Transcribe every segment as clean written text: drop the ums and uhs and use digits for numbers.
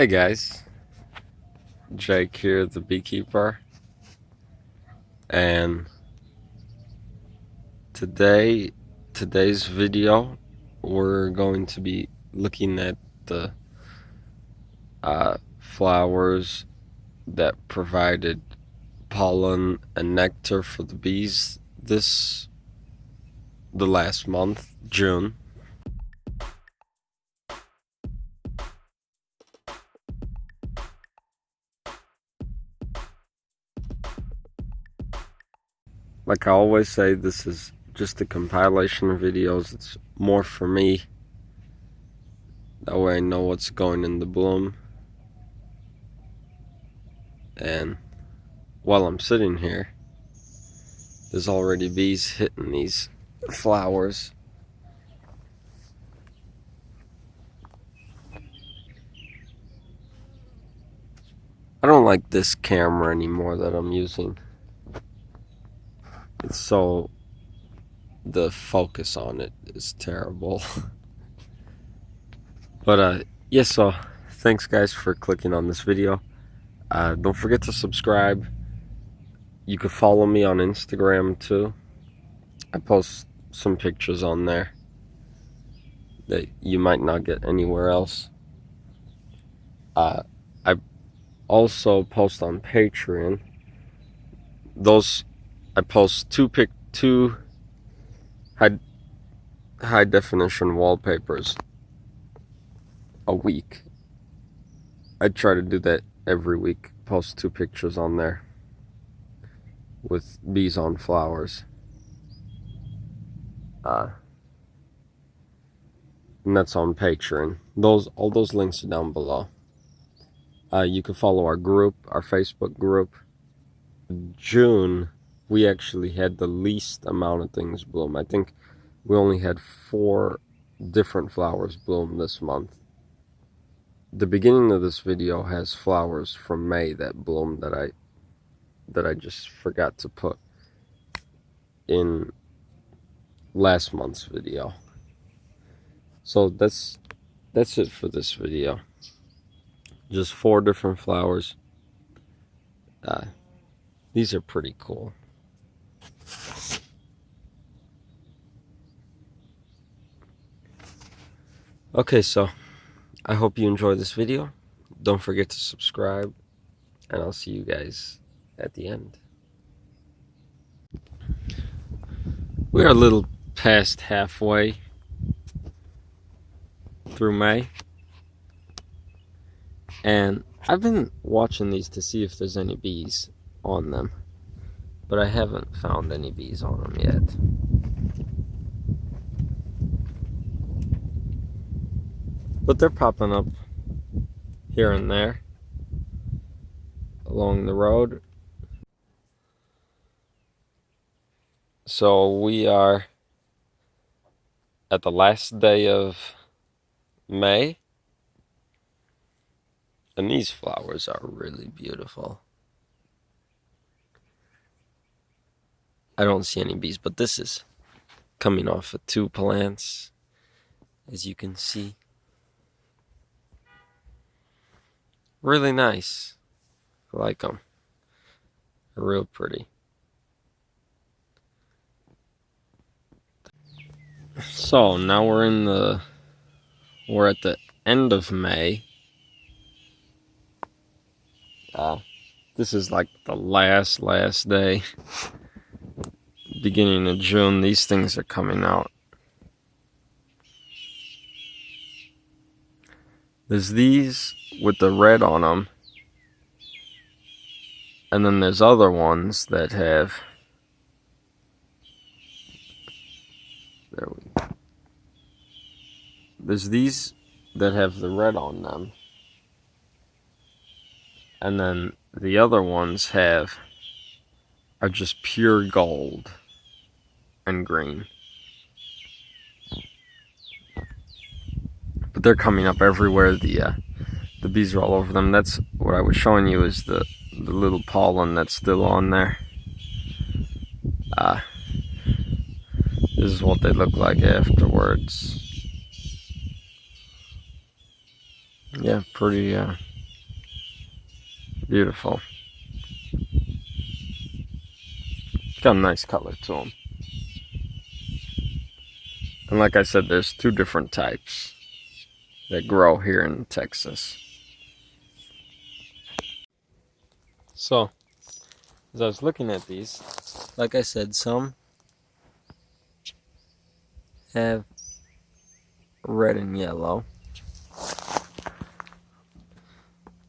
Hey guys, Jake here, the beekeeper, and today's video we're going to be looking at the flowers that provided pollen and nectar for the bees the last month, June. Like I always say, this is just a compilation of videos. It's more for me. That way I know what's going in the bloom. And while I'm sitting here, there's already bees hitting these flowers. I don't like this camera anymore that I'm using. It's so, the focus on it is terrible. But yeah, so thanks guys for clicking on this video. Don't forget to subscribe. You can follow me on Instagram too. I post some pictures on there that you might not get anywhere else. I also post on Patreon. I post two high definition wallpapers a week. I try to do that every week. Post 2 pictures on there with bees on flowers. And that's on Patreon. All those links are down below. You can follow our group, our Facebook group. June, we actually had the least amount of things bloom. I think we only had 4 different flowers bloom this month. The beginning of this video has flowers from May that bloomed that I just forgot to put in last month's video. So that's it for this video. Just 4 different flowers. These are pretty cool. Okay, so I hope you enjoy this video. Don't forget to subscribe, and I'll see you guys at the end. We're a little past halfway through May, and I've been watching these to see if there's any bees on them, but I haven't found any bees on them yet. But they're popping up here and there along the road. So we are at the last day of May, and these flowers are really beautiful. I don't see any bees, but this is coming off of 2 plants, as you can see. Really nice. I like them. They're real pretty. So now we're at the end of May. This is like the last day. Beginning of June, these things are coming out. There's these with the red on them, and then there's other ones that have, there's these that have the red on them, and then the other ones are just pure gold and green. But they're coming up everywhere. The bees are all over them. That's what I was showing you, is the little pollen that's still on there. This is what they look like afterwards. Yeah, pretty Beautiful. Got a nice color to them. And like I said, there's 2 different types that grow here in Texas. So, as I was looking at these, like I said, some have red and yellow.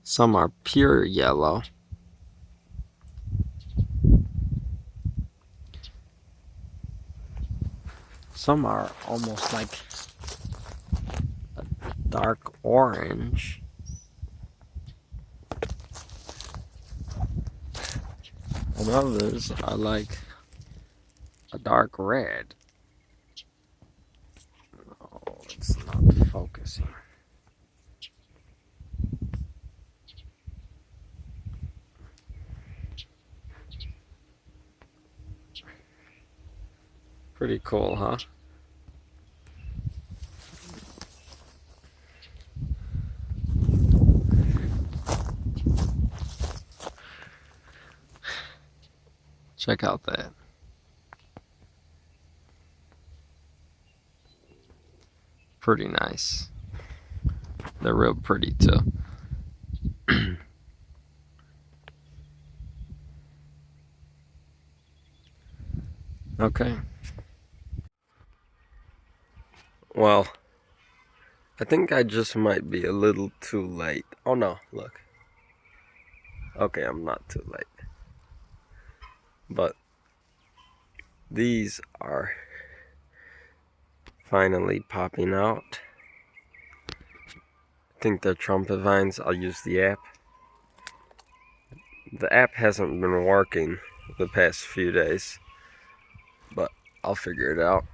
Some are pure yellow. Some are almost like a dark orange. And others are like a dark red. Oh, it's not focusing. Pretty cool, huh? Check out that. Pretty nice. They're real pretty too. Okay. Well, I think I just might be a little too late. Oh no, look. Okay, I'm not too late. But these are finally popping out. I think they're trumpet vines. I'll use the app. The app hasn't been working the past few days, but I'll figure it out.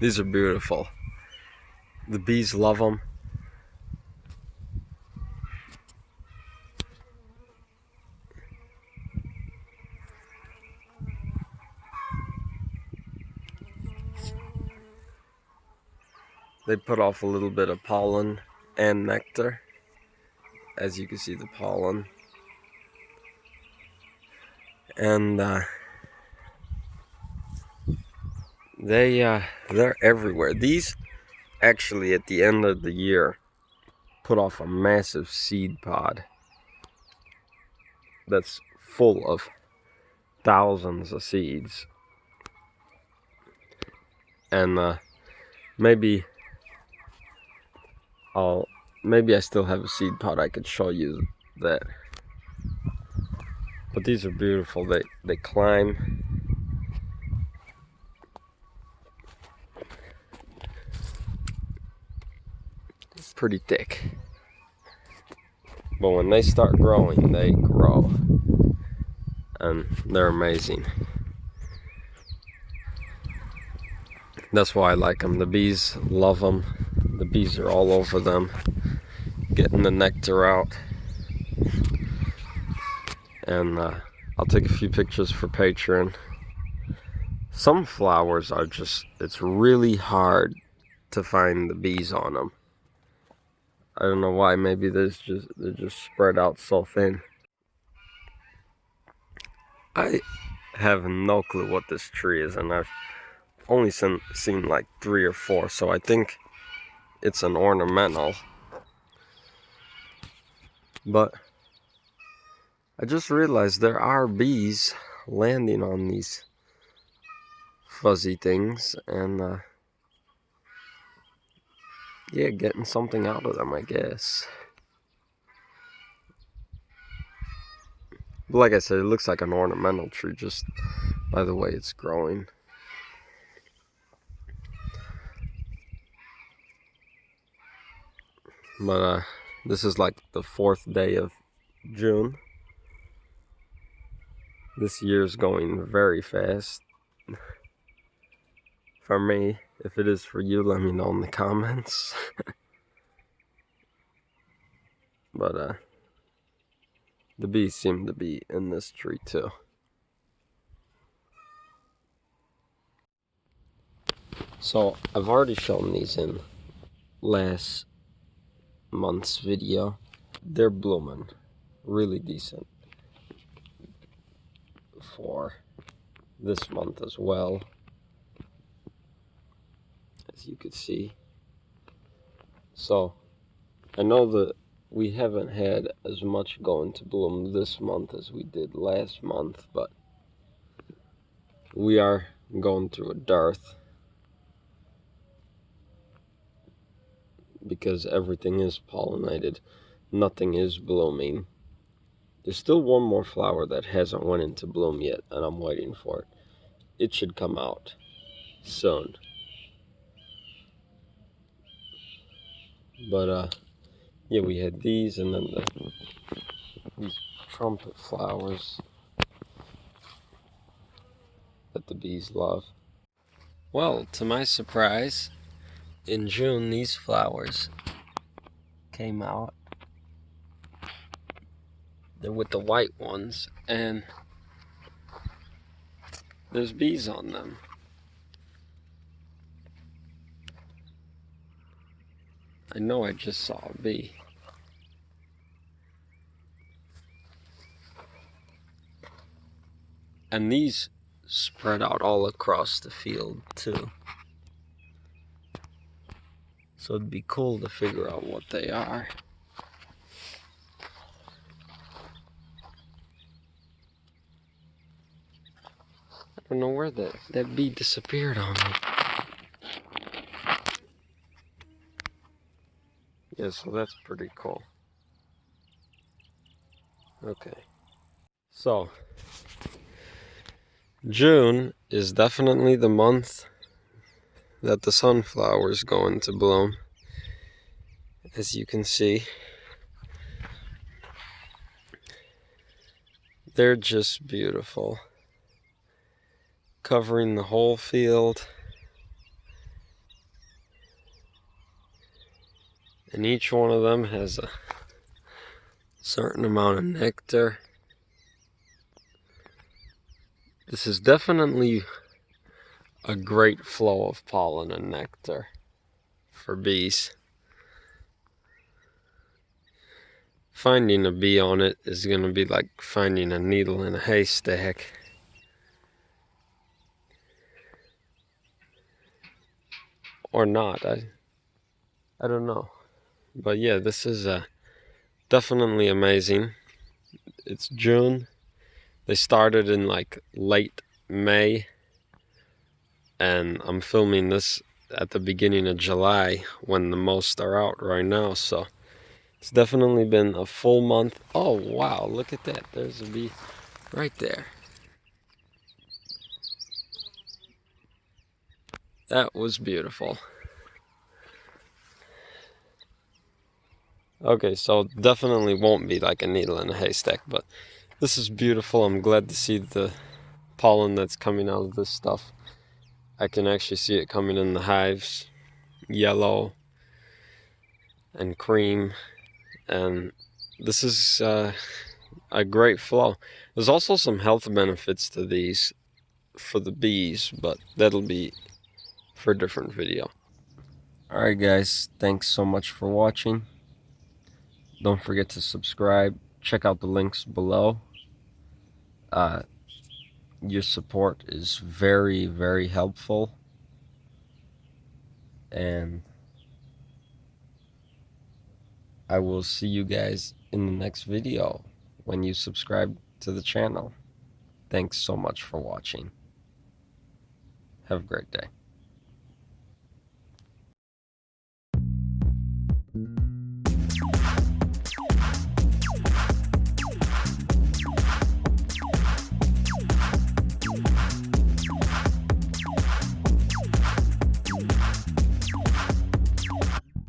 These are beautiful. The bees love them. They put off a little bit of pollen and nectar. As you can see, the pollen. And they're everywhere. These actually at the end of the year put off a massive seed pod that's full of thousands of seeds. And maybe I still have a seed pod. I could show you that. But these are beautiful. They climb. It's pretty thick. But when they start growing, they grow. And they're amazing. That's why I like them. The bees love them. The bees are all over them, getting the nectar out. And I'll take a few pictures for Patreon. Some flowers are just, it's really hard to find the bees on them. I don't know why. Maybe they're just spread out so thin. I have no clue what this tree is, and I've only seen like 3 or 4, so I think it's an ornamental. But I just realized there are bees landing on these fuzzy things, and yeah, getting something out of them, I guess. But like I said, it looks like an ornamental tree just by the way it's growing. But this is like the 4th day of June. This year's going very fast. For me, if it is for you, let me know in the comments. But the bees seem to be in this tree too. So I've already shown these in last month's video. They're blooming really decent for this month as well, as you could see. So I know that we haven't had as much going to bloom this month as we did last month, but we are going through a dearth because everything is pollinated. Nothing is blooming. There's still one more flower that hasn't went into bloom yet, and I'm waiting for it. It should come out soon. But yeah, we had these, and then these trumpet flowers that the bees love. Well, to my surprise, in June these flowers came out. They're with the white ones, and there's bees on them. I know I just saw a bee. And these spread out all across the field too. So it'd be cool to figure out what they are. I don't know where that bee disappeared on me. Yeah, so that's pretty cool. Okay. So, June is definitely the month that the sunflowers go into bloom. As you can see, they're just beautiful. Covering the whole field. And each one of them has a certain amount of nectar. This is definitely a great flow of pollen and nectar for bees. Finding a bee on it is going to be like finding a needle in a haystack. Or not, I don't know. But yeah, this is definitely amazing. It's June. They started in like late May, and I'm filming this at the beginning of July when the most are out right now. So it's definitely been a full month. Oh wow, look at that. There's a bee right there. That was beautiful. Okay, so definitely won't be like a needle in a haystack, but this is beautiful. I'm glad to see the pollen that's coming out of this stuff. I can actually see it coming in the hives, yellow and cream, and this is a great flow. There's also some health benefits to these for the bees, but that'll be for a different video. Alright guys, thanks so much for watching. Don't forget to subscribe. Check out the links below. Your support is very, very helpful. And I will see you guys in the next video when you subscribe to the channel. Thanks so much for watching. Have a great day.